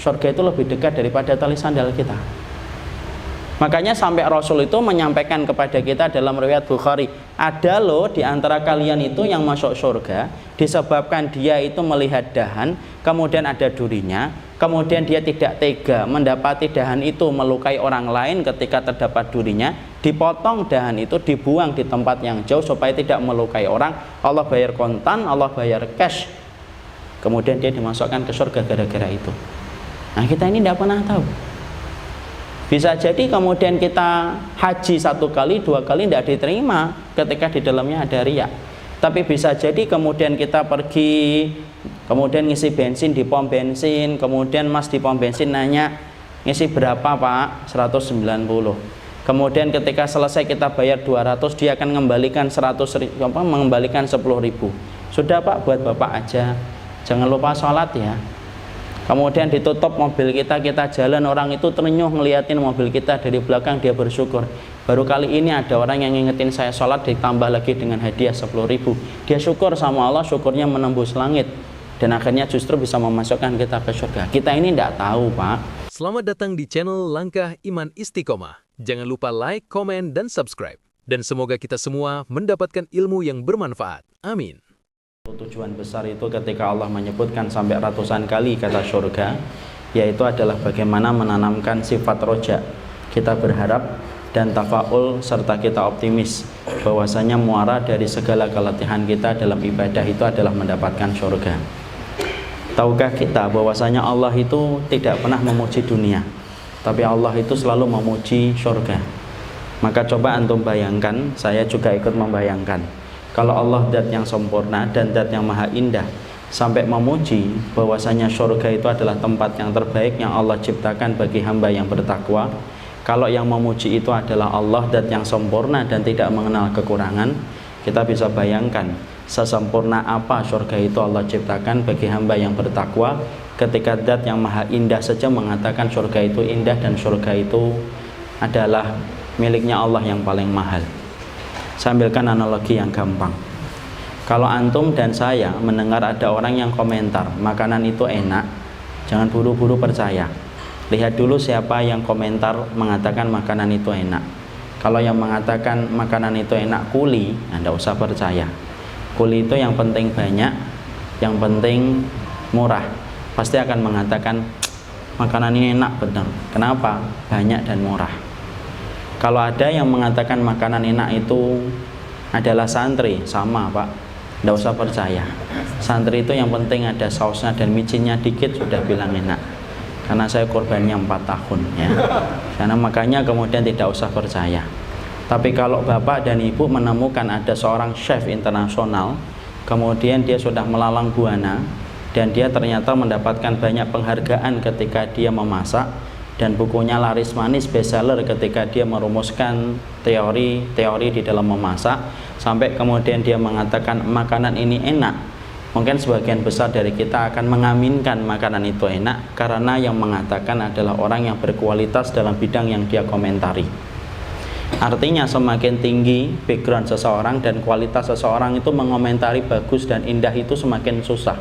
Surga itu lebih dekat daripada tali sandal kita. Makanya sampai Rasul itu menyampaikan kepada kita dalam riwayat Bukhari, ada loh di antara kalian itu yang masuk surga disebabkan dia itu melihat dahan, kemudian ada durinya, kemudian dia tidak tega mendapati dahan itu melukai orang lain ketika terdapat durinya, dipotong dahan itu, dibuang di tempat yang jauh supaya tidak melukai orang. Allah bayar kontan, Allah bayar cash, kemudian dia dimasukkan ke surga gara-gara itu. Nah, kita ini tidak pernah tahu. Bisa jadi kemudian kita haji 1 kali, 2 kali tidak diterima ketika di dalamnya ada riya. Tapi bisa jadi kemudian kita pergi, kemudian ngisi bensin di pom bensin, kemudian mas di pom bensin nanya, ngisi berapa Pak? 190. Kemudian ketika selesai kita bayar 200, dia akan mengembalikan 10.000. Sudah Pak, buat Bapak aja. Jangan lupa sholat ya. Kemudian ditutup mobil kita, kita jalan, orang itu terenyuh ngeliatin mobil kita dari belakang, dia bersyukur. Baru kali ini ada orang yang ngingetin saya sholat, ditambah lagi dengan hadiah 10.000. Dia syukur sama Allah, syukurnya menembus langit. Dan akhirnya justru bisa memasukkan kita ke surga. Kita ini tidak tahu Pak. Selamat datang di channel Langkah Iman Istiqomah. Jangan lupa like, komen, dan subscribe. Dan semoga kita semua mendapatkan ilmu yang bermanfaat. Amin. Tujuan besar itu ketika Allah menyebutkan sampai ratusan kali kata surga, yaitu adalah bagaimana menanamkan sifat roja. Kita berharap dan tafaul serta kita optimis bahwasanya muara dari segala keletihan kita dalam ibadah itu adalah mendapatkan surga. Tahukah kita bahwasanya Allah itu tidak pernah memuji dunia, tapi Allah itu selalu memuji surga. Maka coba antum bayangkan, saya juga ikut membayangkan, kalau Allah zat yang sempurna dan zat yang maha indah sampai memuji bahwasanya surga itu adalah tempat yang terbaik yang Allah ciptakan bagi hamba yang bertakwa. Kalau yang memuji itu adalah Allah zat yang sempurna dan tidak mengenal kekurangan, kita bisa bayangkan sesempurna apa surga itu Allah ciptakan bagi hamba yang bertakwa, ketika zat yang maha indah saja mengatakan surga itu indah dan surga itu adalah miliknya Allah yang paling mahal. Saya ambilkan analogi yang gampang. Kalau antum dan saya mendengar ada orang yang komentar makanan itu enak, jangan buru-buru percaya. Lihat dulu siapa yang komentar mengatakan makanan itu enak. Kalau yang mengatakan makanan itu enak kuli, Anda usah percaya. Kuli itu yang penting banyak, yang penting murah. Pasti akan mengatakan makanan ini enak benar. Kenapa? Banyak dan murah. Kalau ada yang mengatakan makanan enak itu adalah santri, sama Pak, tidak usah percaya. Santri itu yang penting ada sausnya dan micinnya dikit sudah bilang enak. Karena saya korbannya 4 tahun ya. Karena makanya kemudian tidak usah percaya. Tapi kalau Bapak dan Ibu menemukan ada seorang chef internasional, kemudian dia sudah melalang buana dan dia ternyata mendapatkan banyak penghargaan ketika dia memasak, dan bukunya laris manis bestseller ketika dia merumuskan teori-teori di dalam memasak, sampai kemudian dia mengatakan makanan ini enak. Mungkin sebagian besar dari kita akan mengaminkan makanan itu enak karena yang mengatakan adalah orang yang berkualitas dalam bidang yang dia komentari. Artinya semakin tinggi background seseorang dan kualitas seseorang itu mengomentari bagus dan indah itu semakin susah.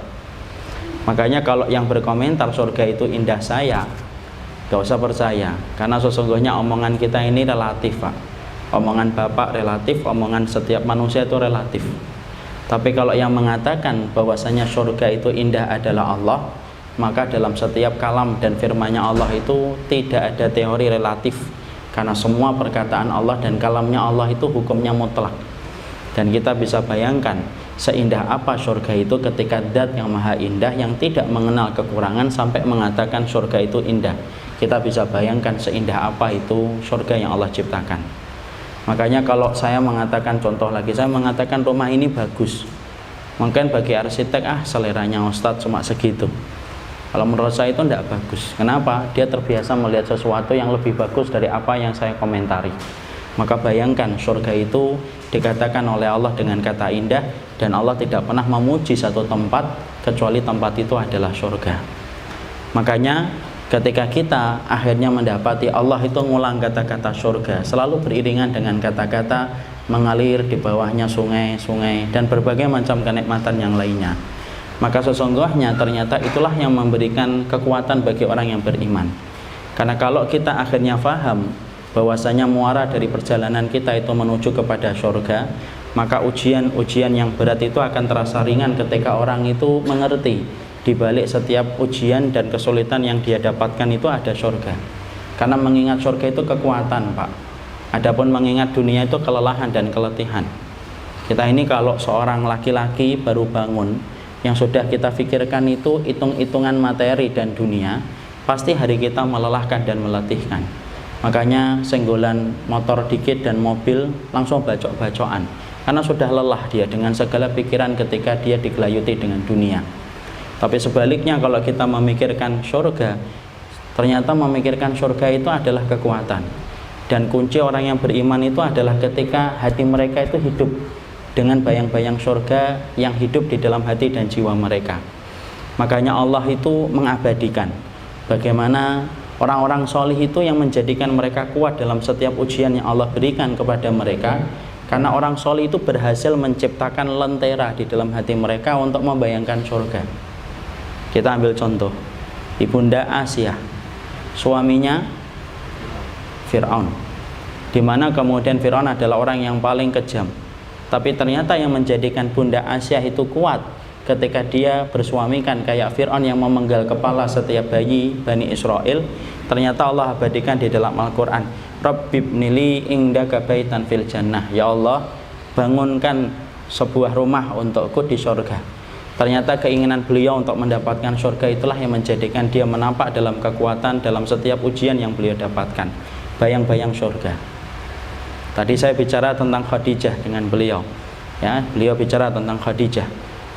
Makanya kalau yang berkomentar surga itu indah saya, gak usah percaya, karena sesungguhnya omongan kita ini relatif Pak. Omongan Bapak relatif, omongan setiap manusia itu relatif. Tapi kalau yang mengatakan bahwasanya surga itu indah adalah Allah, maka dalam setiap kalam dan firman-Nya Allah itu tidak ada teori relatif, karena semua perkataan Allah dan kalamnya Allah itu hukumnya mutlak. Dan kita bisa bayangkan seindah apa surga itu ketika zat yang maha indah yang tidak mengenal kekurangan sampai mengatakan surga itu indah. Kita bisa bayangkan seindah apa itu surga yang Allah ciptakan. Makanya kalau saya mengatakan, contoh lagi, saya mengatakan rumah ini bagus, mungkin bagi arsitek seleranya Ustadz cuma segitu. Kalau menurut saya itu tidak bagus. Kenapa? Dia terbiasa melihat sesuatu yang lebih bagus dari apa yang saya komentari. Maka bayangkan surga itu dikatakan oleh Allah dengan kata indah, dan Allah tidak pernah memuji satu tempat kecuali tempat itu adalah surga. Makanya ketika kita akhirnya mendapati Allah itu ngulang kata-kata surga, selalu beriringan dengan kata-kata mengalir di bawahnya sungai-sungai dan berbagai macam kenikmatan yang lainnya. Maka sesungguhnya ternyata itulah yang memberikan kekuatan bagi orang yang beriman. Karena kalau kita akhirnya faham bahwasanya muara dari perjalanan kita itu menuju kepada surga, maka ujian-ujian yang berat itu akan terasa ringan ketika orang itu mengerti di balik setiap ujian dan kesulitan yang dia dapatkan itu ada surga. Karena mengingat surga itu kekuatan, Pak. Adapun mengingat dunia itu kelelahan dan keletihan. Kita ini kalau seorang laki-laki baru bangun, yang sudah kita pikirkan itu hitung-hitungan materi dan dunia, pasti hari kita melelahkan dan meletihkan. Makanya senggolan motor dikit dan mobil langsung bacok-bacokan, karena sudah lelah dia dengan segala pikiran ketika dia digelayuti dengan dunia. Tapi sebaliknya kalau kita memikirkan surga, ternyata memikirkan surga itu adalah kekuatan. Dan kunci orang yang beriman itu adalah ketika hati mereka itu hidup dengan bayang-bayang surga yang hidup di dalam hati dan jiwa mereka. Makanya Allah itu mengabadikan bagaimana orang-orang solih itu yang menjadikan mereka kuat dalam setiap ujian yang Allah berikan kepada mereka. Karena orang solih itu berhasil menciptakan lentera di dalam hati mereka untuk membayangkan surga. Kita ambil contoh Ibunda Asia, suaminya Fir'aun, dimana kemudian Fir'aun adalah orang yang paling kejam. Tapi ternyata yang menjadikan Bunda Asia itu kuat ketika dia bersuamikan kayak Fir'aun yang memenggal kepala setiap bayi Bani Israel, ternyata Allah abadikan di dalam Al-Quran, Rabbibnili indaka baitan fil jannah, ya Allah bangunkan sebuah rumah untukku di surga. Ternyata keinginan beliau untuk mendapatkan surga itulah yang menjadikan dia menampak dalam kekuatan dalam setiap ujian yang beliau dapatkan. Bayang-bayang surga. Tadi saya bicara tentang Khadijah dengan beliau, ya, beliau bicara tentang Khadijah.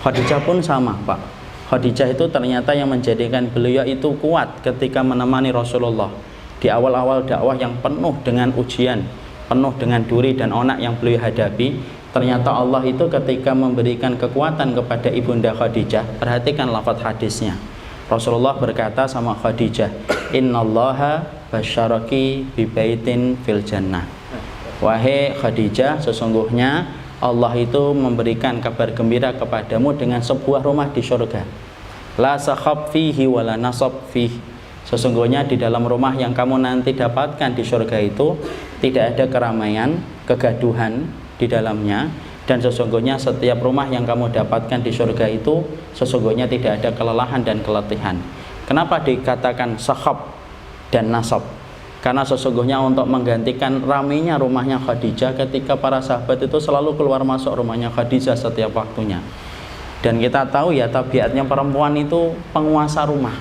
Khadijah pun sama, Pak. Khadijah itu ternyata yang menjadikan beliau itu kuat ketika menemani Rasulullah di awal-awal dakwah yang penuh dengan ujian, penuh dengan duri dan onak yang beliau hadapi. Ternyata Allah itu ketika memberikan kekuatan kepada Ibunda Khadijah, perhatikan lafaz hadisnya. Rasulullah berkata sama Khadijah, Innallaha basyaraki bibaitin fil jannah. Wahai Khadijah, sesungguhnya Allah itu memberikan kabar gembira kepadamu dengan sebuah rumah di surga. La sakhab fihi wala nasab fihi. Sesungguhnya di dalam rumah yang kamu nanti dapatkan di surga itu tidak ada keramaian, kegaduhan di dalamnya, dan sesungguhnya setiap rumah yang kamu dapatkan di surga itu sesungguhnya tidak ada kelelahan dan keletihan. Kenapa dikatakan sakhab dan nasab? Karena sesungguhnya untuk menggantikan ramainya rumahnya Khadijah ketika para sahabat itu selalu keluar masuk rumahnya Khadijah setiap waktunya. Dan kita tahu ya tabiatnya perempuan itu penguasa rumah.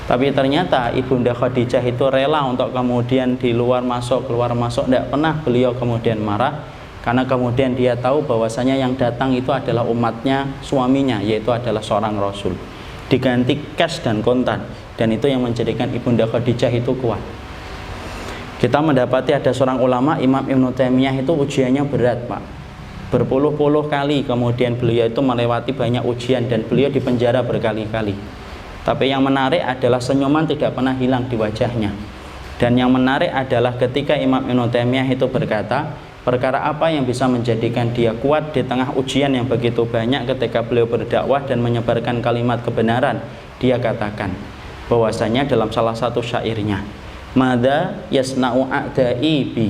Tapi ternyata Ibunda Khadijah itu rela untuk kemudian di luar masuk, keluar masuk. Tidak pernah beliau kemudian marah, karena kemudian dia tahu bahwasanya yang datang itu adalah umatnya, suaminya, yaitu adalah seorang Rasul. Diganti cash dan kontan. Dan itu yang menjadikan Ibunda Khadijah itu kuat. Kita mendapati ada seorang ulama, Imam Ibnu Taimiyah, itu ujiannya berat, Pak. Berpuluh-puluh kali kemudian beliau itu melewati banyak ujian dan beliau dipenjara berkali-kali. Tapi yang menarik adalah senyuman tidak pernah hilang di wajahnya. Dan yang menarik adalah ketika Imam Ibnu Taimiyah itu berkata, perkara apa yang bisa menjadikan dia kuat di tengah ujian yang begitu banyak ketika beliau berdakwah dan menyebarkan kalimat kebenaran. Dia katakan bahwasanya dalam salah satu syairnya, Mada yasna'u a'da'i bi,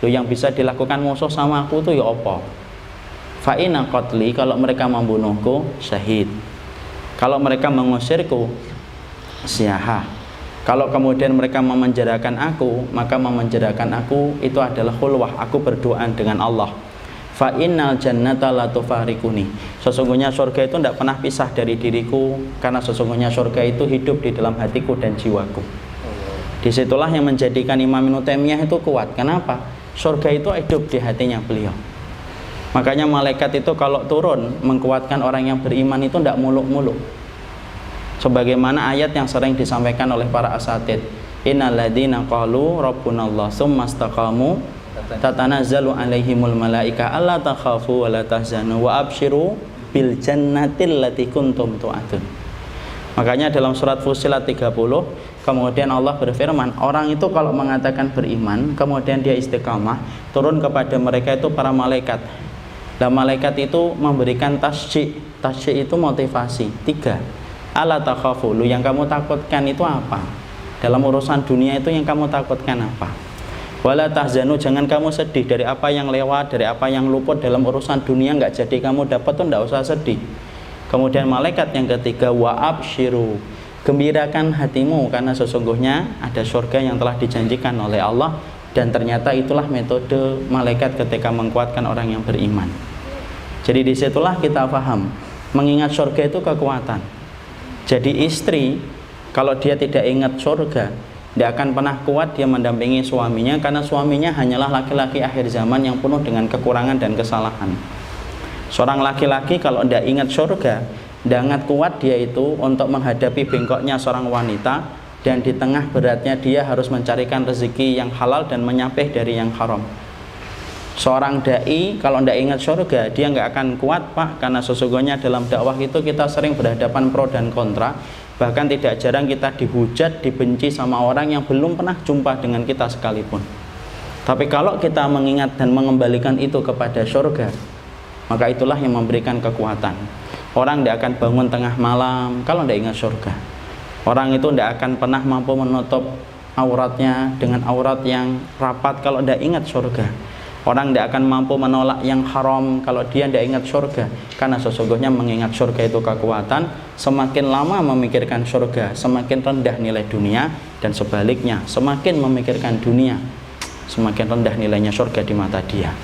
yang bisa dilakukan musuh sama aku itu ya apa? Fa'ina qatli, kalau mereka membunuhku syahid, kalau mereka mengusirku siyahah, kalau kemudian mereka memenjarakan aku, maka memenjarakan aku itu adalah khulwah, aku berdoa dengan Allah. Fa'innal jannata la tufarikuni, sesungguhnya surga itu tidak pernah pisah dari diriku, karena sesungguhnya surga itu hidup di dalam hatiku dan jiwaku. Disitulah yang menjadikan Imam Ibnu Taimiyah itu kuat. Kenapa? Surga itu hidup di hatinya beliau. Makanya malaikat itu kalau turun menguatkan orang yang beriman itu tidak muluk-muluk. Sebagaimana ayat yang sering disampaikan oleh para asatid, innal ladzina qalu rabbunallah tsumma istaqamu tatanazzalu alaihimul malaika alla takhafu wa la tahzanu wa abshiru bil jannatil lati kuntum tu'adun. Makanya dalam surat Fussilat 30 kemudian Allah berfirman, orang itu kalau mengatakan beriman kemudian dia istiqamah, turun kepada mereka itu para malaikat Nah, malaikat itu memberikan tasjik. Tasjik itu motivasi. 3. Ala takhafu, lu yang kamu takutkan itu apa? Dalam urusan dunia itu yang kamu takutkan apa? Wala tahzanu, jangan kamu sedih dari apa yang lewat, dari apa yang luput dalam urusan dunia, nggak jadi kamu dapat tuh nggak usah sedih. Kemudian malaikat yang ketiga, wa abshiru, gembirakan hatimu karena sesungguhnya ada surga yang telah dijanjikan oleh Allah. Dan ternyata itulah metode malaikat ketika menguatkan orang yang beriman. Jadi disitulah kita paham, mengingat surga itu kekuatan. Jadi istri kalau dia tidak ingat surga, dia akan pernah kuat dia mendampingi suaminya, karena suaminya hanyalah laki-laki akhir zaman yang penuh dengan kekurangan dan kesalahan. Seorang laki-laki kalau tidak ingat surga, sangat kuat dia itu untuk menghadapi bengkoknya seorang wanita, dan di tengah beratnya dia harus mencarikan rezeki yang halal dan menyapih dari yang haram. Seorang dai kalau tidak ingat surga, dia nggak akan kuat, Pak, karena sesungguhnya dalam dakwah itu kita sering berhadapan pro dan kontra. Bahkan tidak jarang kita dihujat, dibenci sama orang yang belum pernah jumpa dengan kita sekalipun. Tapi kalau kita mengingat dan mengembalikan itu kepada surga, maka itulah yang memberikan kekuatan. Orang tidak akan bangun tengah malam kalau tidak ingat surga. Orang itu tidak akan pernah mampu menutup auratnya dengan aurat yang rapat kalau tidak ingat surga. Orang tidak akan mampu menolak yang haram kalau dia tidak ingat surga. Karena sesungguhnya mengingat surga itu kekuatan. Semakin lama memikirkan surga, semakin rendah nilai dunia. Dan sebaliknya, semakin memikirkan dunia, semakin rendah nilainya surga di mata dia.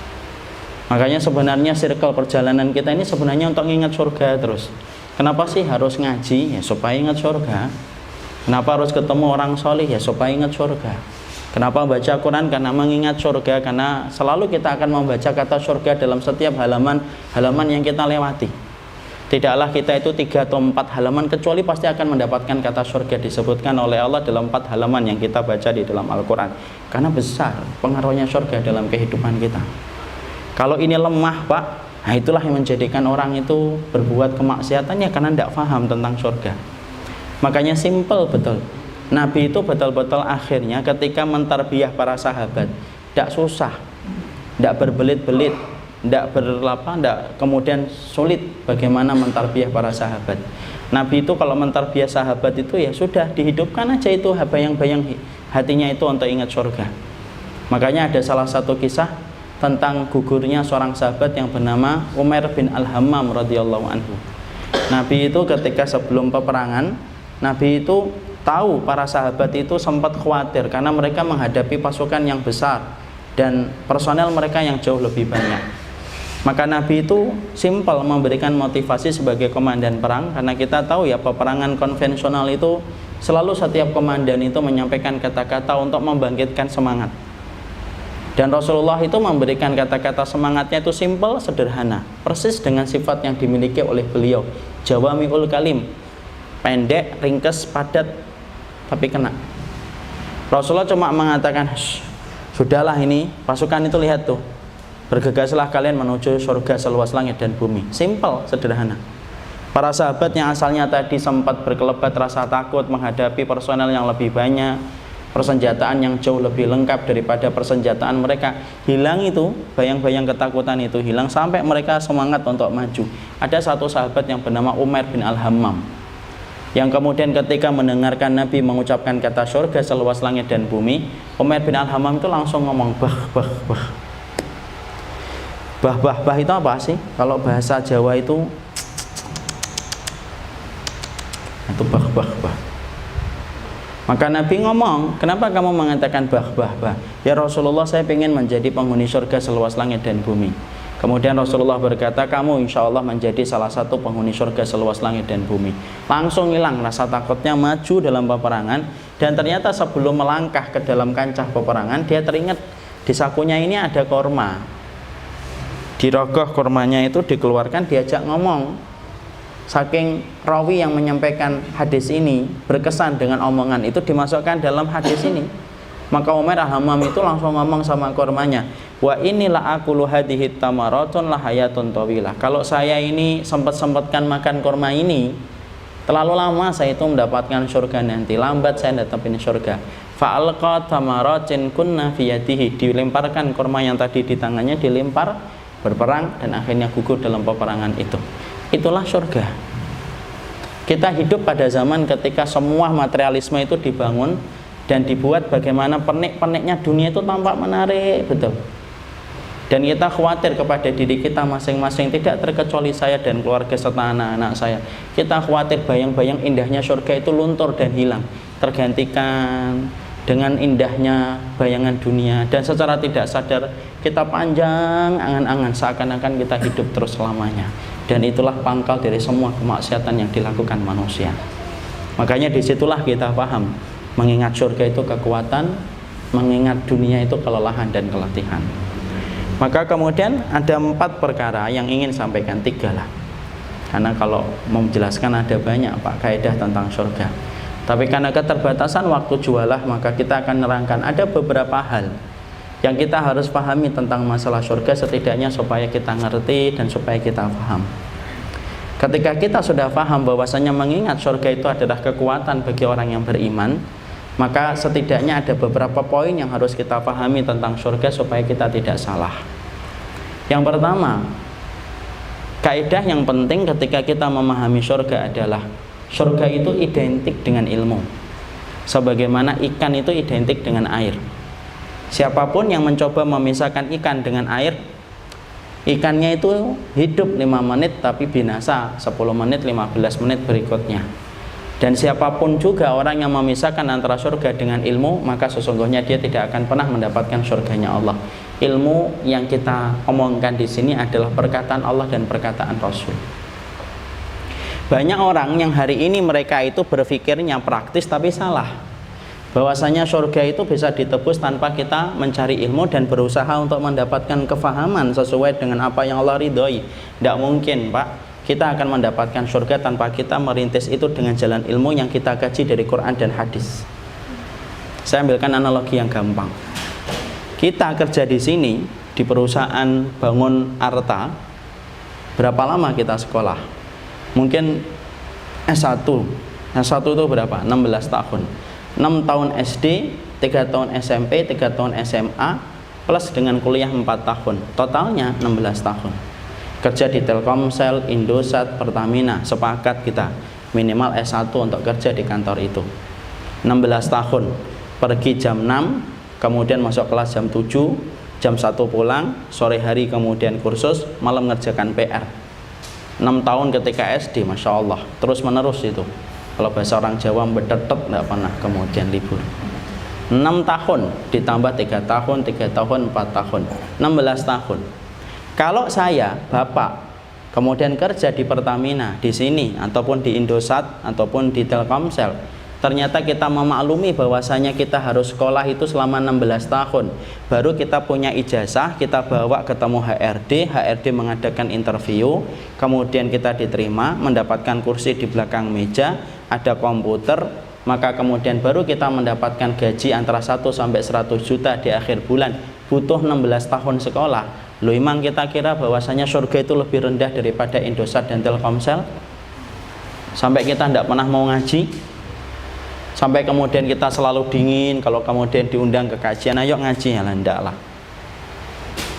Makanya sebenarnya circle perjalanan kita ini sebenarnya untuk mengingat surga terus. Kenapa sih harus ngaji? Ya supaya ingat surga. Kenapa harus ketemu orang soleh? Ya supaya ingat surga. Kenapa baca Quran? Karena mengingat surga. Karena selalu kita akan membaca kata surga dalam setiap halaman yang kita lewati. Tidaklah kita itu 3 atau 4 halaman kecuali pasti akan mendapatkan kata surga disebutkan oleh Allah dalam 4 halaman yang kita baca di dalam Al-Quran. Karena besar pengaruhnya surga dalam kehidupan kita. Kalau ini lemah, Pak, nah itulah yang menjadikan orang itu berbuat kemaksiatannya karena tidak paham tentang surga. Makanya simple betul. Nabi itu betul-betul akhirnya ketika mentarbiyah para sahabat, tidak susah, tidak berbelit-belit, tidak kemudian sulit bagaimana mentarbiyah para sahabat. Nabi itu kalau mentarbiyah sahabat itu ya sudah dihidupkan aja itu bayang-bayang hatinya itu untuk ingat surga. Makanya ada salah satu kisah tentang gugurnya seorang sahabat yang bernama Umair bin Al-Hammam radhiyallahu anhu. Nabi itu ketika sebelum peperangan, Nabi itu tahu para sahabat itu sempat khawatir karena mereka menghadapi pasukan yang besar dan personel mereka yang jauh lebih banyak. Maka Nabi itu simpel memberikan motivasi sebagai komandan perang, karena kita tahu ya peperangan konvensional itu selalu setiap komandan itu menyampaikan kata-kata untuk membangkitkan semangat. Dan Rasulullah itu memberikan kata-kata semangatnya itu simpel, sederhana, persis dengan sifat yang dimiliki oleh beliau. Jawami'ul kalim, pendek, ringkes, padat, tapi kena. Rasulullah cuma mengatakan, sudahlah ini pasukan itu lihat tuh, bergegaslah kalian menuju surga seluas langit dan bumi. Simpel, sederhana. Para sahabat yang asalnya tadi sempat berkelebat rasa takut menghadapi personel yang lebih banyak, persenjataan yang jauh lebih lengkap daripada persenjataan mereka, hilang itu, bayang-bayang ketakutan itu hilang sampai mereka semangat untuk maju. Ada satu sahabat yang bernama Umair bin Al-Hammam yang kemudian ketika mendengarkan Nabi mengucapkan kata surga seluas langit dan bumi, Umair bin Al-Hammam itu langsung ngomong bah itu apa sih? Kalau bahasa Jawa itu bah. Maka Nabi ngomong, kenapa kamu mengatakan bah? Ya Rasulullah, saya ingin menjadi penghuni surga seluas langit dan bumi. Kemudian Rasulullah berkata, kamu insya Allah menjadi salah satu penghuni surga seluas langit dan bumi. Langsung hilang rasa takutnya, maju dalam peperangan. Dan ternyata sebelum melangkah ke dalam kancah peperangan, dia teringat di sakunya ini ada korma. Di rogoh kormanya itu dikeluarkan, diajak ngomong. Saking rawi yang menyampaikan hadis ini berkesan dengan omongan itu dimasukkan dalam hadis ini. Maka Umair Al-Hammam itu langsung ngomong sama kormanya, wa inilah akulu hadhihi tamaratun lahayatun tawilah. Kalau saya ini sempat-sempatkan makan korma ini, terlalu lama saya itu mendapatkan surga nanti, lambat saya dapetin surga. Fa'alqa tamaratin kunna fi yadihi, dilemparkan korma yang tadi di tangannya, dilempar berperang dan akhirnya gugur dalam peperangan itu. Itulah surga. Kita hidup pada zaman ketika semua materialisme itu dibangun dan dibuat bagaimana pernik-perniknya dunia itu tampak menarik betul. Dan kita khawatir kepada diri kita masing-masing, tidak terkecuali saya dan keluarga serta anak-anak saya. Kita khawatir bayang-bayang indahnya surga itu luntur dan hilang, tergantikan dengan indahnya bayangan dunia. Dan secara tidak sadar kita panjang angan-angan seakan-akan kita hidup terus selamanya. Dan itulah pangkal dari semua kemaksiatan yang dilakukan manusia. Makanya disitulah kita paham, mengingat surga itu kekuatan, mengingat dunia itu kelelahan dan keletihan. Maka kemudian ada 4 perkara yang ingin sampaikan, 3 lah. Karena kalau mau menjelaskan ada banyak Pak kaidah tentang surga. Tapi karena keterbatasan waktu jualah, maka kita akan nerangkan ada beberapa hal yang kita harus pahami tentang masalah surga, setidaknya supaya kita ngerti dan supaya kita paham. Ketika kita sudah paham bahwasanya mengingat surga itu adalah kekuatan bagi orang yang beriman, maka setidaknya ada beberapa poin yang harus kita pahami tentang surga supaya kita tidak salah. Yang pertama, kaidah yang penting ketika kita memahami surga adalah surga itu identik dengan ilmu. Sebagaimana ikan itu identik dengan air. Siapapun yang mencoba memisahkan ikan dengan air, ikannya itu hidup 5 menit tapi binasa 10 menit, 15 menit berikutnya. Dan siapapun juga orang yang memisahkan antara surga dengan ilmu, maka sesungguhnya dia tidak akan pernah mendapatkan surganya Allah. Ilmu yang kita omongkan di sini adalah perkataan Allah dan perkataan Rasul. Banyak orang yang hari ini mereka itu berpikirnya praktis tapi salah. Bahwasanya surga itu bisa ditebus tanpa kita mencari ilmu dan berusaha untuk mendapatkan kefahaman sesuai dengan apa yang Allah ridhoi. Tidak mungkin Pak. Kita akan mendapatkan surga tanpa kita merintis itu dengan jalan ilmu yang kita kaji dari Quran dan hadis. Saya ambilkan analogi yang gampang. Kita kerja di sini di perusahaan bangun Arta. Berapa lama kita sekolah? Mungkin S1. S1 itu berapa? 16 tahun. 6 tahun SD, 3 tahun SMP, 3 tahun SMA, plus dengan kuliah 4 tahun. Totalnya 16 tahun. Kerja di Telkomsel, Indosat, Pertamina, sepakat kita minimal S1 untuk kerja di kantor itu. 16 tahun, pergi jam 6, kemudian masuk kelas jam 7, jam 1 pulang, sore hari kemudian kursus, malam ngerjakan PR. 6 tahun ketika SD, Masya Allah, terus menerus itu. Kalau bahasa orang Jawa betetet, tidak pernah kemudian libur. 6 tahun ditambah 3 tahun, 3 tahun, 4 tahun, 16 tahun. Kalau saya, Bapak, kemudian kerja di Pertamina, di sini, ataupun di Indosat, ataupun di Telkomsel, ternyata kita memaklumi bahwasanya kita harus sekolah itu selama 16 tahun. Baru kita punya ijazah, kita bawa ketemu HRD mengadakan interview, kemudian kita diterima, mendapatkan kursi di belakang meja, ada komputer, maka kemudian baru kita mendapatkan gaji antara 1 sampai 100 juta di akhir bulan. Butuh 16 tahun sekolah. Loh, emang kita kira bahwasanya surga itu lebih rendah daripada Indosat dan Telkomsel? Sampai kita tidak pernah mau ngaji, sampai kemudian kita selalu dingin kalau kemudian diundang ke kajian, ayo ngaji, ya enggak lah.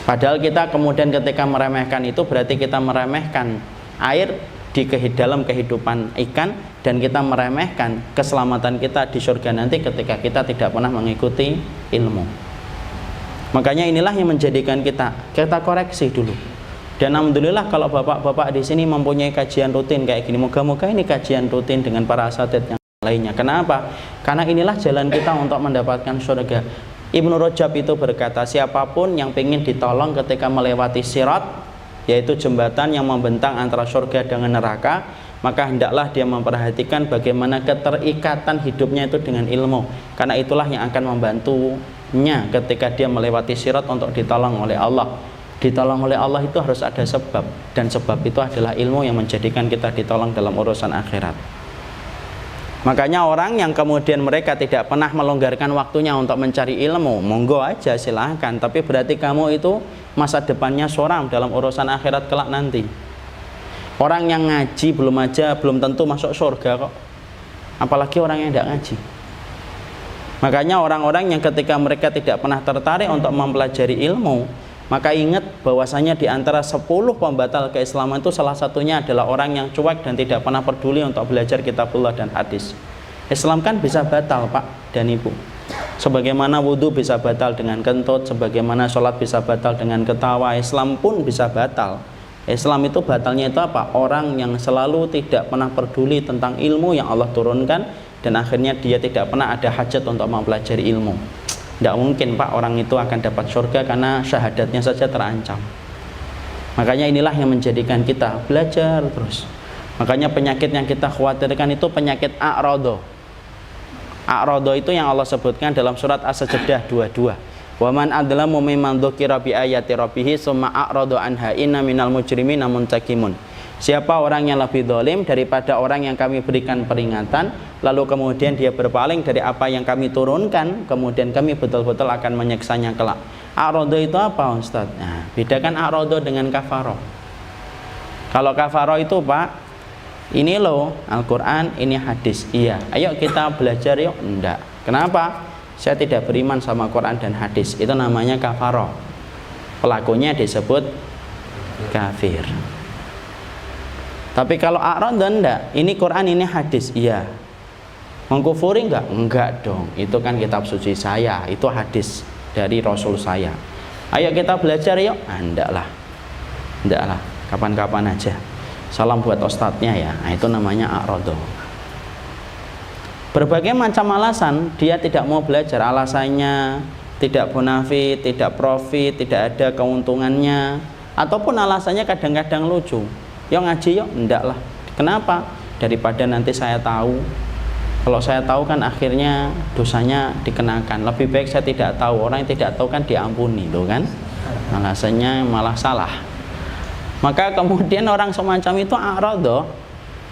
Padahal kita kemudian ketika meremehkan itu berarti kita meremehkan air di dalam kehidupan ikan, dan kita meremehkan keselamatan kita di surga nanti ketika kita tidak pernah mengikuti ilmu. Makanya inilah yang menjadikan kita koreksi dulu. Dan alhamdulillah kalau bapak-bapak di sini mempunyai kajian rutin kayak gini, moga-moga ini kajian rutin dengan para asatidz yang lainnya. Kenapa? Karena inilah jalan kita untuk mendapatkan surga. Ibnu Rajab itu berkata, siapapun yang ingin ditolong ketika melewati sirat, yaitu jembatan yang membentang antara surga dengan neraka, maka hendaklah dia memperhatikan bagaimana keterikatan hidupnya itu dengan ilmu. Karena itulah yang akan membantunya ketika dia melewati sirat untuk ditolong oleh Allah. Ditolong oleh Allah itu harus ada sebab, dan sebab itu adalah ilmu yang menjadikan kita ditolong dalam urusan akhirat. Makanya orang yang kemudian mereka tidak pernah melonggarkan waktunya untuk mencari ilmu, monggo aja silahkan, tapi berarti kamu itu masa depannya suram dalam urusan akhirat kelak nanti. Orang yang ngaji belum tentu masuk surga kok, apalagi orang yang tidak ngaji. Makanya orang-orang yang ketika mereka tidak pernah tertarik untuk mempelajari ilmu, Maka ingat bahwasanya di antara 10 pembatal keislaman itu salah satunya adalah orang yang cuek dan tidak pernah peduli untuk belajar kitabullah dan hadis. Islam kan bisa batal, Pak dan Ibu. Sebagaimana wudhu bisa batal dengan kentut, sebagaimana sholat bisa batal dengan ketawa, Islam pun bisa batal. Islam itu batalnya itu apa? Orang yang selalu tidak pernah peduli tentang ilmu yang Allah turunkan, dan akhirnya dia tidak pernah ada hajat untuk mempelajari ilmu. Tidak mungkin, Pak, orang itu akan dapat surga karena syahadatnya saja terancam. Makanya inilah yang menjadikan kita belajar terus. Makanya penyakit yang kita khawatirkan itu penyakit a'rado. A'rado itu yang Allah sebutkan dalam surat As-Sajdah 22. Wa man adlamu mimman dzukira bi ayati rabbih summa a'rada anha inna minal mujrimina muntakimun. Siapa orang yang lebih zalim daripada orang yang kami berikan peringatan lalu kemudian dia berpaling dari apa yang kami turunkan, kemudian kami betul-betul akan menyiksanya kelak. A'rada itu apa, Ustaz? Nah, bedakan a'rada dengan kafaro. Kalau kafaro itu, Pak, ini loh Al-Quran, ini hadis. Iya, ayo kita belajar yuk. Enggak. Kenapa? Saya tidak beriman sama Quran dan hadis. Itu namanya kafaro. Pelakunya disebut kafir. Tapi kalau a'rad enggak, ini Quran, ini hadis. Iya. Mengkufuri enggak? Enggak dong. Itu kan kitab suci saya, itu hadis dari Rasul saya. Ayo kita belajar yuk. Enggak lah. Enggak lah. Kapan-kapan aja. Salam buat ustadznya ya. Nah, itu namanya a'rad. Berbagai macam alasan dia tidak mau belajar. Alasannya tidak bonafit, tidak profit, tidak ada keuntungannya, ataupun alasannya kadang-kadang lucu. Yuk ngaji yuk, enggak lah. Kenapa? Daripada nanti saya tahu. Kalau saya tahu kan akhirnya dosanya dikenakan. Lebih baik saya tidak tahu. Orang yang tidak tahu kan diampuni, tuh kan? Alasannya malah salah. Maka kemudian orang semacam itu a'rado.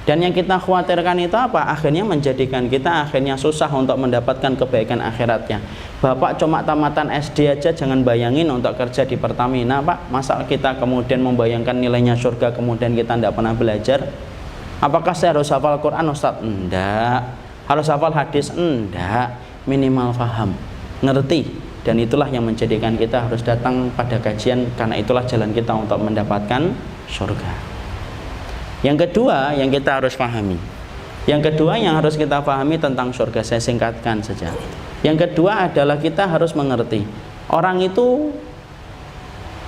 Dan yang kita khawatirkan itu apa? Akhirnya menjadikan kita akhirnya susah untuk mendapatkan kebaikan akhiratnya. Bapak cuma tamatan SD aja jangan bayangin untuk kerja di Pertamina, Pak. Masa kita kemudian membayangkan nilainya surga kemudian kita tidak pernah belajar? Apakah saya harus hafal Quran, Ustaz? Enggak. Harus hafal hadis? Enggak. Minimal paham, ngerti. Dan itulah yang menjadikan kita harus datang pada kajian, karena itulah jalan kita untuk mendapatkan surga. Yang kedua yang kita harus pahami, yang kedua yang harus kita pahami tentang surga, saya singkatkan saja. Yang kedua adalah kita harus mengerti orang itu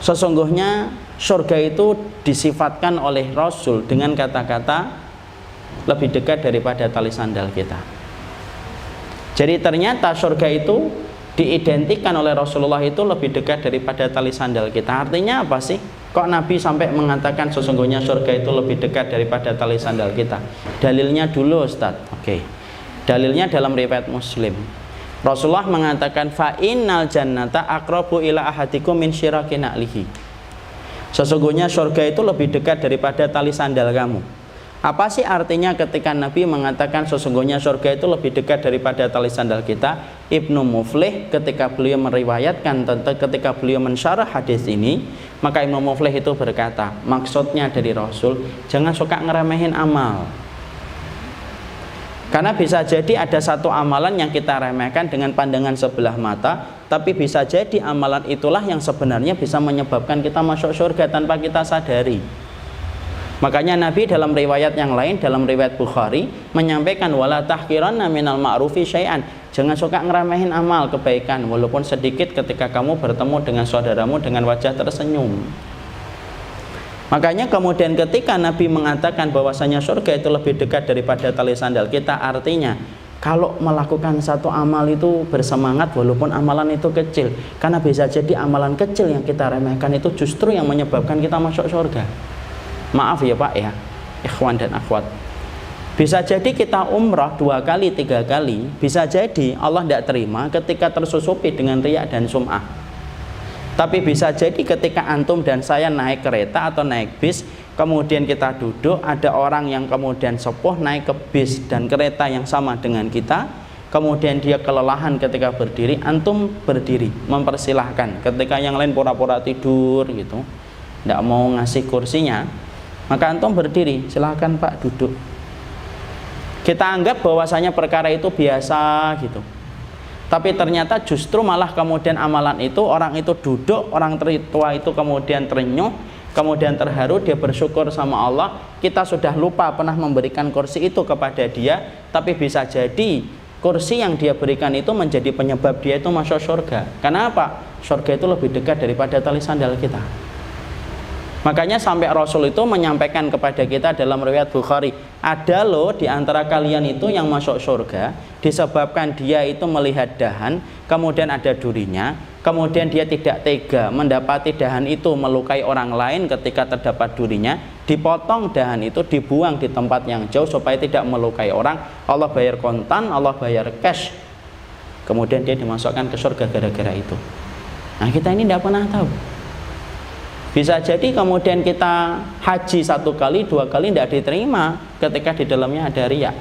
sesungguhnya surga itu disifatkan oleh Rasul dengan kata-kata lebih dekat daripada tali sandal kita. Jadi ternyata surga itu diidentikan oleh Rasulullah itu lebih dekat daripada tali sandal kita. Artinya apa sih? Kok Nabi sampai mengatakan sesungguhnya surga itu lebih dekat daripada tali sandal kita? Dalilnya dulu, Ustaz. Oke. Dalilnya dalam riwayat Muslim. Rasulullah mengatakan fa innal jannata aqrabu ila ahadikum min syiraki na'lihi. Sesungguhnya surga itu lebih dekat daripada tali sandal kamu. Apa sih artinya ketika Nabi mengatakan sesungguhnya surga itu lebih dekat daripada tali sandal kita? Ibnu Muflih ketika beliau meriwayatkan ketika beliau mensyarah hadis ini, maka Ibnu Muflih itu berkata, maksudnya dari Rasul, jangan suka ngeremehin amal. Karena bisa jadi ada satu amalan yang kita remehkan dengan pandangan sebelah mata, tapi bisa jadi amalan itulah yang sebenarnya bisa menyebabkan kita masuk surga tanpa kita sadari. Makanya Nabi dalam riwayat yang lain, dalam riwayat Bukhari, menyampaikan wala tahqiranna minal ma'rufi syai'an. Jangan suka ngeremehin amal kebaikan walaupun sedikit ketika kamu bertemu dengan saudaramu dengan wajah tersenyum. Makanya kemudian ketika Nabi mengatakan bahwasanya surga itu lebih dekat daripada tali sandal kita, artinya kalau melakukan satu amal itu bersemangat walaupun amalan itu kecil. Karena bisa jadi amalan kecil yang kita remehkan itu justru yang menyebabkan kita masuk surga. Maaf ya Pak ya, ikhwan dan akhwat. Bisa jadi kita umrah 2 kali, 3 kali, bisa jadi Allah tidak terima ketika tersusupi dengan riya dan sum'ah. Tapi bisa jadi ketika antum dan saya naik kereta atau naik bis, kemudian kita duduk, ada orang yang kemudian sepuh naik ke bis dan kereta yang sama dengan kita, kemudian dia kelelahan ketika berdiri, antum berdiri, mempersilahkan. Ketika yang lain pura-pura tidur gitu, tidak mau ngasih kursinya, maka antum berdiri, silahkan Pak duduk. Kita anggap bahwasanya perkara itu biasa gitu. Tapi ternyata justru malah kemudian amalan itu, orang itu duduk, orang tua itu kemudian terenyuh, kemudian terharu, dia bersyukur sama Allah. Kita sudah lupa pernah memberikan kursi itu kepada dia, tapi bisa jadi kursi yang dia berikan itu menjadi penyebab dia itu masuk surga. Karena apa? Surga itu lebih dekat daripada tali sandal kita. Makanya sampai Rasul itu menyampaikan kepada kita dalam riwayat Bukhari, ada loh di antara kalian itu yang masuk surga disebabkan dia itu melihat dahan, kemudian ada durinya, kemudian dia tidak tega mendapati dahan itu melukai orang lain ketika terdapat durinya, dipotong dahan itu, dibuang di tempat yang jauh supaya tidak melukai orang. Allah bayar kontan, Allah bayar cash, kemudian dia dimasukkan ke surga gara-gara itu. Nah, kita ini tidak pernah tahu. Bisa jadi kemudian kita haji 1 kali, 2 kali tidak diterima ketika di dalamnya ada riya.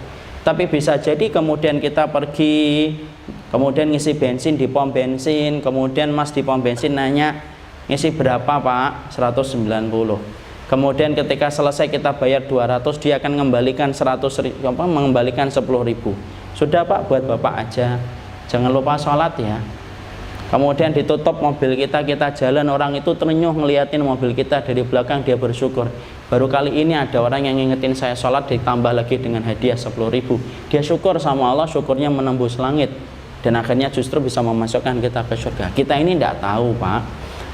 Tapi bisa jadi kemudian kita pergi, kemudian ngisi bensin di pom bensin, kemudian mas di pom bensin nanya, ngisi berapa Pak? 190. Kemudian ketika selesai kita bayar 200, dia akan mengembalikan 10.000. Sudah Pak, buat Bapak aja. Jangan lupa sholat ya. Kemudian ditutup mobil kita, kita jalan, orang itu terenyuh ngeliatin mobil kita dari belakang, dia bersyukur. Baru kali ini ada orang yang ngingetin saya sholat, ditambah lagi dengan hadiah 10.000. Dia syukur sama Allah, syukurnya menembus langit. Dan akhirnya justru bisa memasukkan kita ke surga. Kita ini tidak tahu Pak.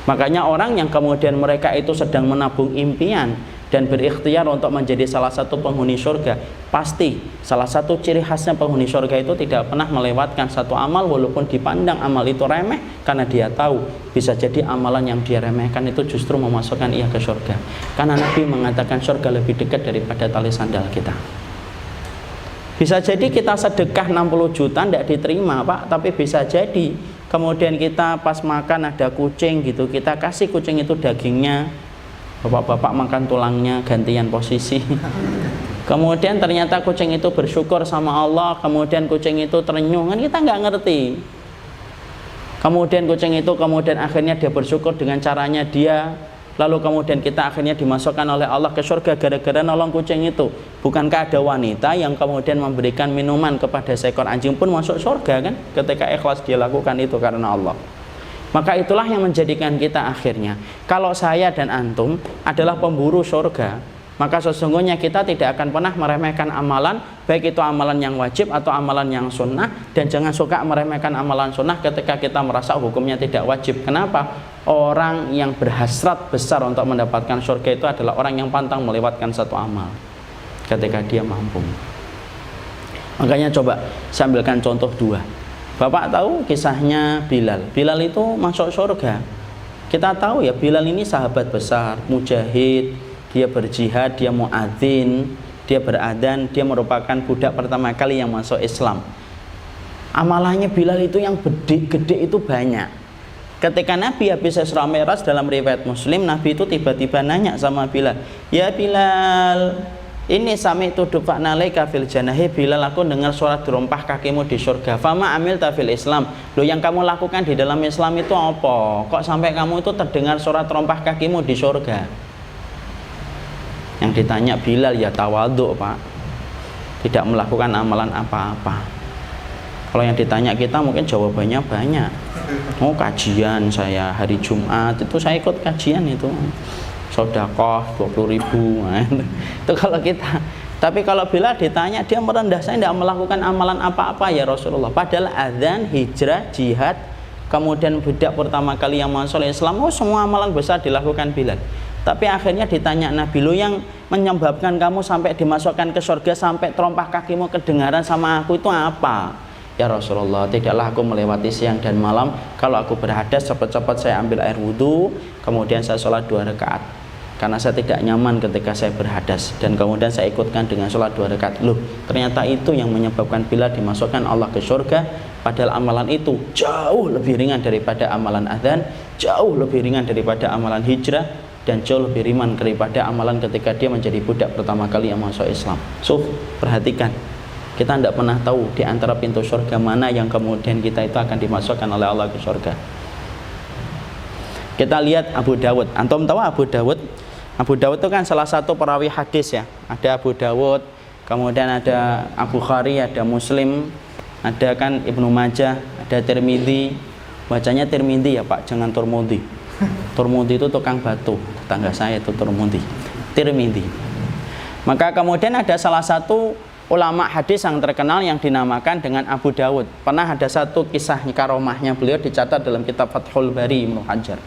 Makanya orang yang kemudian mereka itu sedang menabung impian dan berikhtiar untuk menjadi salah satu penghuni surga, pasti salah satu ciri khasnya penghuni surga itu tidak pernah melewatkan satu amal walaupun dipandang amal itu remeh, karena dia tahu bisa jadi amalan yang dia remehkan itu justru memasukkan ia ke surga. Karena Nabi mengatakan surga lebih dekat daripada tali sandal kita. Bisa jadi kita sedekah 60 juta tidak diterima Pak, tapi bisa jadi kemudian kita pas makan ada kucing gitu, kita kasih kucing itu dagingnya, bapak-bapak makan tulangnya, gantian posisi. Kemudian ternyata kucing itu bersyukur sama Allah, kemudian kucing itu terenyuh, kan kita nggak ngerti. Kemudian kucing itu kemudian akhirnya dia bersyukur dengan caranya dia, lalu kemudian kita akhirnya dimasukkan oleh Allah ke surga gara-gara nolong kucing itu. Bukankah ada wanita yang kemudian memberikan minuman kepada seekor anjing pun masuk surga kan, ketika ikhlas dia lakukan itu karena Allah. Maka itulah yang menjadikan kita akhirnya, kalau saya dan antum adalah pemburu surga, maka sesungguhnya kita tidak akan pernah meremehkan amalan, baik itu amalan yang wajib atau amalan yang sunnah. Dan jangan suka meremehkan amalan sunnah ketika kita merasa hukumnya tidak wajib. Kenapa? Orang yang berhasrat besar untuk mendapatkan surga itu adalah orang yang pantang melewatkan satu amal ketika dia mampu. Makanya coba saya ambilkan contoh 2. Bapak tahu kisahnya Bilal. Bilal itu masuk surga. Kita tahu ya, Bilal ini sahabat besar, mujahid, dia berjihad, dia muadzin, dia beradzan, dia merupakan budak pertama kali yang masuk Islam. Amalannya Bilal itu yang gede itu banyak. Ketika Nabi habis Isra Mi'raj dalam riwayat Muslim, Nabi itu tiba-tiba nanya sama Bilal, "Ya Bilal, ini sami itu dufa'na laika fil janahi." Bilal, aku dengar suara terompah kakimu di surga. Fama amil tafil Islam. Loh, yang kamu lakukan di dalam Islam itu apa? Kok sampai kamu itu terdengar suara terompah kakimu di surga? Yang ditanya Bilal ya tawadhu Pak, tidak melakukan amalan apa-apa. Kalau yang ditanya kita mungkin jawabannya banyak. Oh, kajian saya hari Jumat itu saya ikut kajian itu. Sedekah 20.000. Nah, itu kalau kita. Tapi kalau Bilal ditanya, dia merendah, saya tidak melakukan amalan apa-apa ya Rasulullah. Padahal adzan, hijrah, jihad, kemudian budak pertama kali yang masuk Islam, oh semua amalan besar dilakukan Bilal. Tapi akhirnya ditanya Nabi, lo yang menyebabkan kamu sampai dimasukkan ke surga, sampai terompah kakimu kedengaran sama aku itu apa? Ya Rasulullah, tidaklah aku melewati siang dan malam, kalau aku berhadas cepat-cepat saya ambil air wudhu, kemudian saya sholat 2 rakaat. Karena saya tidak nyaman ketika saya berhadas, dan kemudian saya ikutkan dengan sholat 2 rakaat. Loh, ternyata itu yang menyebabkan Bilal dimasukkan Allah ke surga. Padahal amalan itu jauh lebih ringan daripada amalan adzan, jauh lebih ringan daripada amalan hijrah, dan jauh lebih ringan daripada amalan ketika dia menjadi budak pertama kali yang masuk Islam. So, perhatikan, kita tidak pernah tahu di antara pintu surga mana yang kemudian kita itu akan dimasukkan oleh Allah ke surga. Kita lihat Abu Dawud. Antum tahu Abu Dawud? Abu Dawud itu kan salah satu perawi hadis ya. Ada Abu Dawud, kemudian ada Abu Bukhari, ada Muslim, ada kan Ibnu Majah, ada Tirmidzi, bacanya Tirmidzi ya Pak, jangan Turmudi. Turmudi itu tukang batu, tetangga saya itu Turmudi. Tirmidzi. Maka kemudian ada salah satu ulama hadis yang terkenal yang dinamakan dengan Abu Dawud. Pernah ada satu kisah karomahnya beliau dicatat dalam kitab Fathul Bari Ibnu Hajar.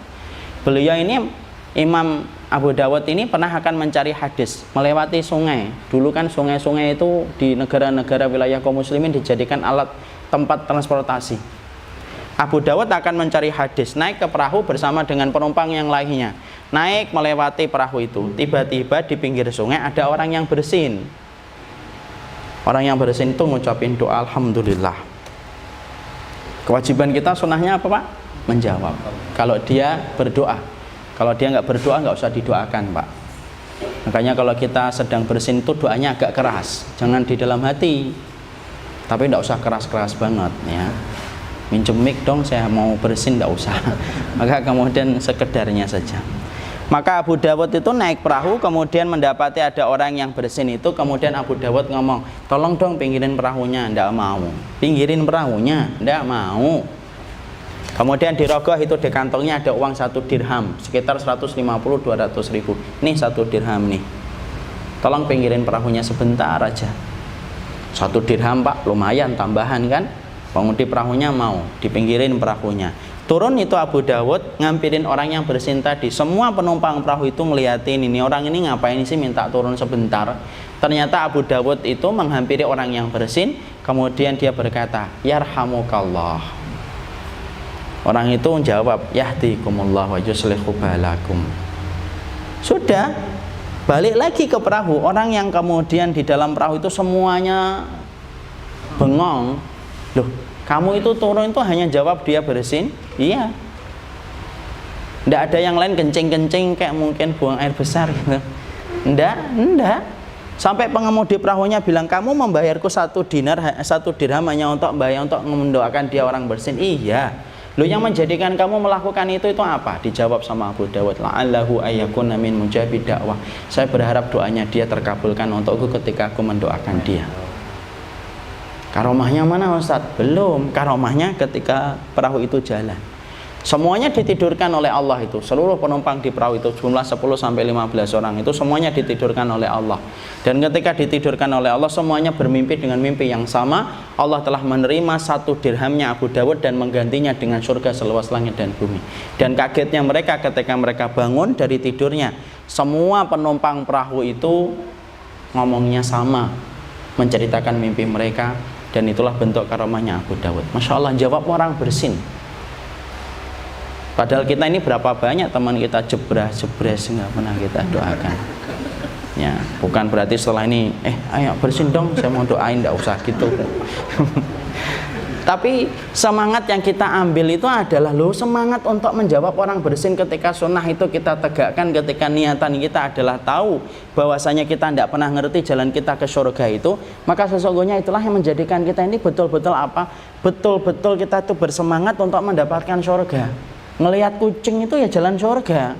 Beliau ini, Imam Abu Dawud ini pernah akan mencari hadis melewati sungai. Dulu kan sungai-sungai itu di negara-negara wilayah kaum muslimin dijadikan alat tempat transportasi. Abu Dawud akan mencari hadis, naik ke perahu bersama dengan penumpang yang lainnya. Naik melewati perahu itu, tiba-tiba di pinggir sungai ada orang yang bersin. Orang yang bersin itu ngucapin doa Alhamdulillah. Kewajiban kita sunnahnya apa Pak? Menjawab. Kalau dia berdoa. Kalau dia nggak berdoa nggak usah didoakan Pak. Makanya kalau kita sedang bersin itu doanya agak keras. Jangan di dalam hati. Tapi nggak usah keras-keras banget ya. Minjem mic dong, saya mau bersin, nggak usah. Maka kemudian sekedarnya saja. Maka Abu Dawud itu naik perahu, kemudian mendapati ada orang yang bersin itu, kemudian Abu Dawud ngomong, tolong dong pinggirin perahunya. Nggak mau. Pinggirin perahunya, nggak mau. Kemudian di rogoh itu di kantongnya ada uang 1 dirham, sekitar 150-200 ribu. Nih 1 dirham nih. Tolong pinggirin perahunya sebentar aja. 1 dirham Pak, lumayan tambahan kan? Pengemudi perahunya mau dipinggirin perahunya. Turun itu Abu Dawud ngampirin orang yang bersin tadi. Semua penumpang perahu itu ngeliatin ini orang ini ngapain sih minta turun sebentar. Ternyata Abu Dawud itu menghampiri orang yang bersin, kemudian dia berkata, yarhamukallah. Orang itu menjawab, yahdikumullah wa yuslihu balakum. Sudah, balik lagi ke perahu. Orang yang kemudian di dalam perahu itu semuanya bengong. Loh, kamu itu turun itu hanya jawab dia bersin? Iya. Nggak ada yang lain kencing-kencing kayak mungkin buang air besar gitu. Nggak. Sampai pengemudi perahunya bilang, kamu membayarku 1 dirham hanya untuk bayar untuk mendoakan dia orang bersin? Iya. Loh, yang menjadikan kamu melakukan itu apa? Dijawab sama Abu Dawud, la'allahu ayyakuna min mujabid dakwah. Saya berharap doanya dia terkabulkan untukku ketika aku mendoakan dia. Karomahnya mana Ustaz? Belum. Karomahnya ketika perahu itu jalan. Semuanya ditidurkan oleh Allah itu. Seluruh penumpang di perahu itu jumlah 10-15 orang itu semuanya ditidurkan oleh Allah. Dan ketika ditidurkan oleh Allah semuanya bermimpi dengan mimpi yang sama. Allah telah menerima 1 dirhamnya Abu Dawud dan menggantinya dengan surga seluas langit dan bumi. Dan kagetnya mereka ketika mereka bangun dari tidurnya. Semua penumpang perahu itu ngomongnya sama, menceritakan mimpi mereka. Dan itulah bentuk karomahnya Abu Dawud. Masya Allah, jawab orang bersin. Padahal kita ini berapa banyak teman kita jebres nggak pernah kita doakan. Ya, bukan berarti setelah ini, ayo bersin dong, saya mau doain, nggak usah gitu. Tapi semangat yang kita ambil itu adalah semangat untuk menjawab orang bersin ketika sunnah itu kita tegakkan, ketika niatan kita adalah tahu bahwasanya kita tidak pernah ngerti jalan kita ke surga itu, maka sesungguhnya itulah yang menjadikan kita ini betul-betul betul-betul kita itu bersemangat untuk mendapatkan surga. Ngelihat kucing itu ya jalan surga,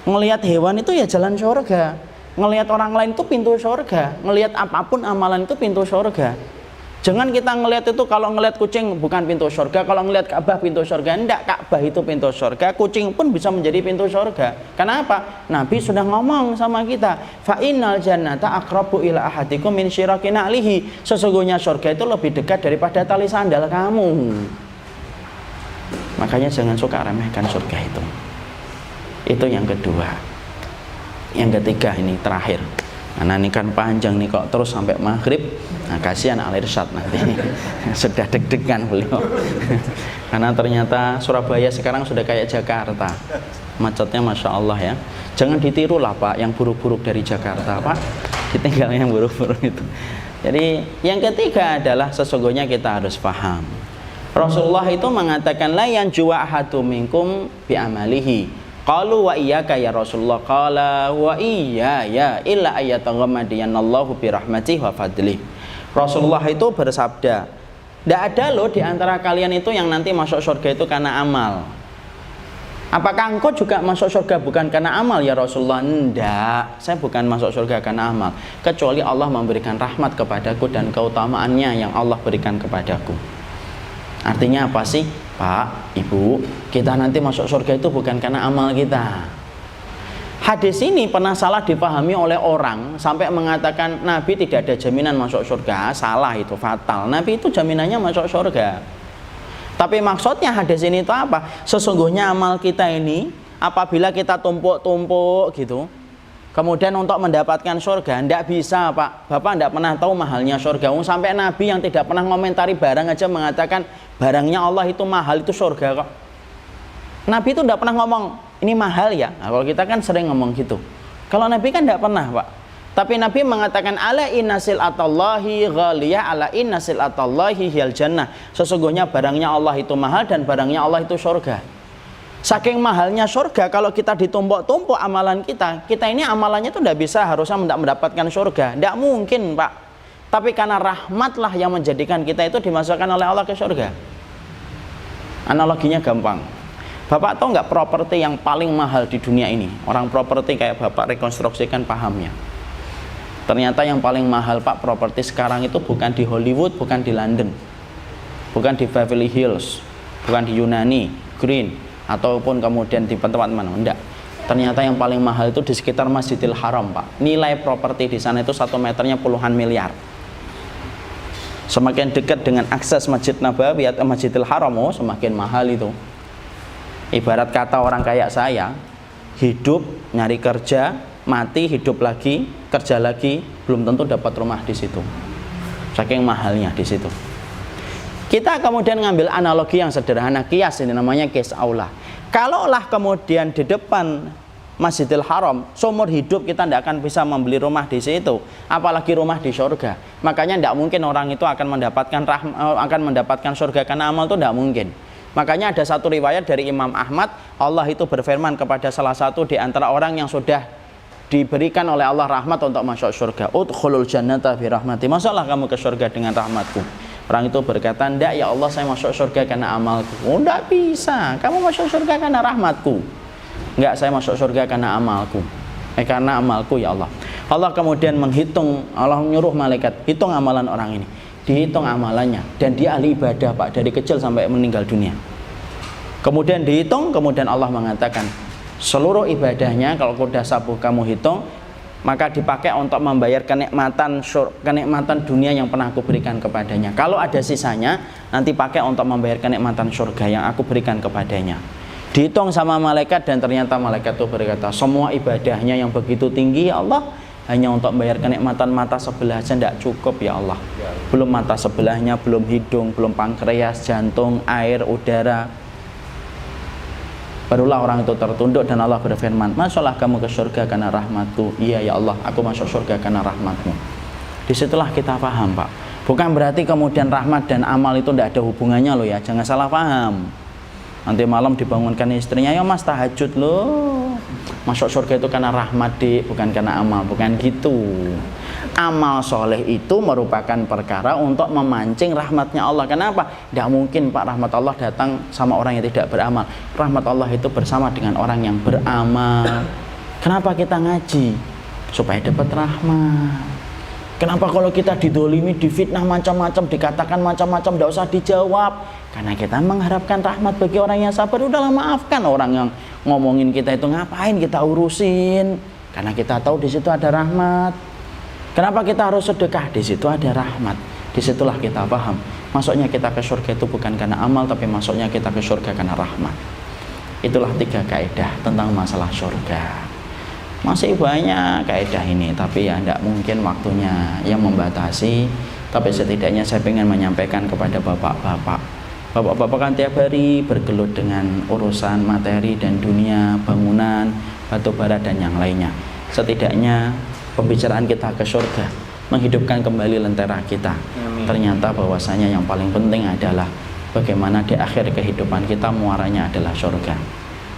ngelihat hewan itu ya jalan surga, ngelihat orang lain itu pintu surga, ngelihat apapun amalan itu pintu surga. Jangan kita ngelihat itu, kalau ngelihat kucing bukan pintu surga, kalau ngelihat Ka'bah pintu surga. Enggak, Ka'bah itu pintu surga, kucing pun bisa menjadi pintu surga. Kenapa? Nabi sudah ngomong sama kita, fa innal jannata aqrabu ila ahadikum min syiraki na'lihi. Sesungguhnya surga itu lebih dekat daripada tali sandal kamu. Makanya jangan suka remehkan surga itu. Itu yang kedua. Yang ketiga ini terakhir. Nah, ini kan panjang nih kok terus sampai maghrib. Nah, kasihan Al-Irsyad nanti. Sudah deg-degan beliau. Karena ternyata Surabaya sekarang sudah kayak Jakarta. Macetnya Masya Allah ya. Jangan ditiru lah Pak yang buruk-buruk dari Jakarta Pak. Ditinggal yang buruk-buruk itu. Jadi yang ketiga adalah sesungguhnya kita harus paham. Rasulullah itu mengatakan la yanjuwa ahadum minkum bi amalihi. Qalu wa iyyaka ya Rasulullah, qala wa iya ya illa ayataghammadiyannallahu bi rahmatihi wa fadlihi. Rasulullah itu bersabda, tidak ada loh di antara kalian itu yang nanti masuk surga itu karena amal. Apakah engkau juga masuk surga bukan karena amal ya Rasulullah? Tidak, saya bukan masuk surga karena amal, kecuali Allah memberikan rahmat kepadaku dan keutamaannya yang Allah berikan kepadaku. Artinya apa sih? Pak, Ibu, kita nanti masuk surga itu bukan karena amal kita. Hadis ini pernah salah dipahami oleh orang sampai mengatakan Nabi tidak ada jaminan masuk surga. Salah, itu fatal. Nabi itu jaminannya masuk surga. Tapi maksudnya hadis ini itu apa? Sesungguhnya amal kita ini apabila kita tumpuk-tumpuk gitu, kemudian untuk mendapatkan surga, tidak bisa Pak. Bapak tidak pernah tahu mahalnya surga. Sampai Nabi yang tidak pernah ngomentari barang aja mengatakan barangnya Allah itu mahal, itu surga kok. Nabi itu tidak pernah ngomong ini mahal ya. Nah, kalau kita kan sering ngomong gitu. Kalau Nabi kan tidak pernah Pak. Tapi Nabi mengatakan ala inna silatallahi ghaliyah ala inna silatallahi hiyal jannah. Sesungguhnya barangnya Allah itu mahal dan barangnya Allah itu surga. Saking mahalnya surga, kalau kita ditumpuk-tumpuk amalan kita ini amalannya itu tidak bisa harusnya mendapatkan surga. Tidak mungkin Pak. Tapi karena rahmatlah yang menjadikan kita itu dimasukkan oleh Allah ke surga. Analoginya gampang. Bapak tahu nggak properti yang paling mahal di dunia ini? Orang properti kayak Bapak rekonstruksikan pahamnya. Ternyata yang paling mahal Pak properti sekarang itu bukan di Hollywood, bukan di London, bukan di Beverly Hills, bukan di Yunani, Green, ataupun kemudian di tempat mana, enggak. Ternyata yang paling mahal itu di sekitar Masjidil Haram Pak. Nilai properti di sana itu 1 meternya puluhan miliar. Semakin dekat dengan akses Masjid Nabawi atau Masjidil Haram, semakin mahal itu. Ibarat kata orang kayak saya, hidup, nyari kerja, mati, hidup lagi, kerja lagi, belum tentu dapat rumah di situ. Saking mahalnya di situ. Kita kemudian ngambil analogi yang sederhana, kias, ini namanya kias aula. Kalaulah kemudian di depan Masjidil Haram seumur hidup kita tidak akan bisa membeli rumah di situ, apalagi rumah di surga. Makanya tidak mungkin orang itu akan mendapatkan surga karena amal itu tidak mungkin. Makanya ada satu riwayat dari Imam Ahmad, Allah itu berfirman kepada salah satu di antara orang yang sudah diberikan oleh Allah rahmat untuk masuk surga, udkhulul jannata bi rahmati, masuklah kamu ke surga dengan rahmatku. Orang itu berkata, enggak ya Allah, saya masuk surga karena amalku. Oh, enggak bisa, kamu masuk surga karena rahmatku. Enggak, saya masuk surga karena amalku. Karena amalku ya Allah. Allah kemudian menghitung, Allah menyuruh malaikat, hitung amalan orang ini. Dihitung amalannya, dan dia ahli ibadah Pak, dari kecil sampai meninggal dunia. Kemudian dihitung, kemudian Allah mengatakan, seluruh ibadahnya kalau kuda sabu kamu hitung, maka dipakai untuk membayar kenikmatan dunia yang pernah aku berikan kepadanya. Kalau ada sisanya, nanti pakai untuk membayar kenikmatan surga yang aku berikan kepadanya. Dihitung sama malaikat, dan ternyata malaikat itu berkata, semua ibadahnya yang begitu tinggi ya Allah, hanya untuk membayar kenikmatan mata sebelah saja tidak cukup ya Allah. Belum mata sebelahnya, belum hidung, belum pankreas, jantung, air, udara. Barulah orang itu tertunduk dan Allah berfirman, masuklah kamu ke surga karena rahmatku. Iya ya Allah, aku masuk surga karena rahmatmu. Disitulah kita paham Pak. Bukan berarti kemudian rahmat dan amal itu tidak ada hubungannya loh ya, jangan salah paham. Nanti malam dibangunkan istrinya, ya mas tahajud loh, masuk surga itu karena rahmat dik, bukan karena amal, bukan gitu. Amal soleh itu merupakan perkara untuk memancing rahmatnya Allah. Kenapa? Tidak mungkin Pak rahmat Allah datang sama orang yang tidak beramal. Rahmat Allah itu bersama dengan orang yang beramal. Kenapa kita ngaji? Supaya dapat rahmat. Kenapa kalau kita didolimi, difitnah macam-macam, dikatakan macam-macam, tidak usah dijawab? Karena kita mengharapkan rahmat bagi orang yang sabar. Udahlah, maafkan orang yang ngomongin kita itu, ngapain kita urusin? Karena kita tahu di situ ada rahmat. Kenapa kita harus sedekah? Di situ ada rahmat. Disitulah kita paham. Masuknya kita ke surga itu bukan karena amal, tapi masuknya kita ke surga karena rahmat. Itulah 3 kaidah tentang masalah surga. Masih banyak kaidah ini, tapi ya tidak mungkin waktunya yang membatasi. Tapi setidaknya saya ingin menyampaikan kepada bapak-bapak. Bapak-bapak kan tiap hari bergelut dengan urusan materi dan dunia, bangunan, batu bara dan yang lainnya. Setidaknya pembicaraan kita ke surga, menghidupkan kembali lentera kita. Ternyata bahwasanya yang paling penting adalah bagaimana di akhir kehidupan kita muaranya adalah surga.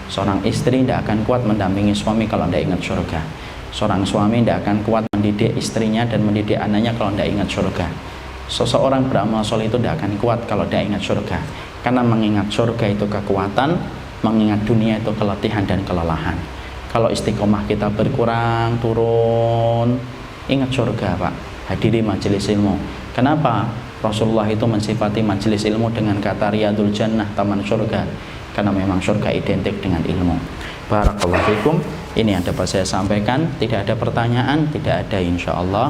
Seorang istri tidak akan kuat mendampingi suami kalau tidak ingat surga. Seorang suami tidak akan kuat mendidik istrinya dan mendidik anaknya kalau tidak ingat surga. Seseorang beramal soleh itu tidak akan kuat kalau tidak ingat surga. Karena mengingat surga itu kekuatan, mengingat dunia itu keletihan dan kelelahan. Kalau istiqomah kita berkurang, turun, ingat surga Pak. Hadiri majelis ilmu. Kenapa? Rasulullah itu mensifati majelis ilmu dengan kata riyadul jannah, taman surga, karena memang surga identik dengan ilmu. Barakallahu fikum. Ini yang dapat saya sampaikan. Tidak ada pertanyaan, tidak ada insyaallah.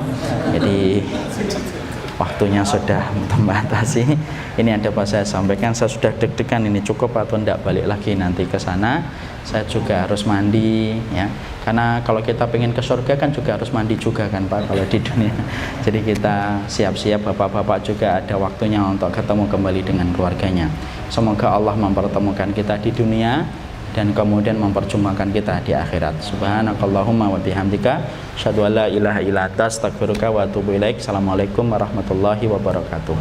Jadi waktunya sudah membatasi. Ini yang dapat saya sampaikan. Saya sudah deg-degan ini cukup atau tidak balik lagi nanti ke sana. Saya juga harus mandi ya. Karena kalau kita pengen ke surga kan juga harus mandi juga kan Pak kalau di dunia. Jadi kita siap-siap, bapak-bapak juga ada waktunya untuk ketemu kembali dengan keluarganya. Semoga Allah mempertemukan kita di dunia dan kemudian memperjumpakan kita di akhirat. Subhanakallahumma wa bihamdika asyhadu an la ilaha illa anta astaghfiruka wa atubu ilaik. Assalamualaikum warahmatullahi wabarakatuh.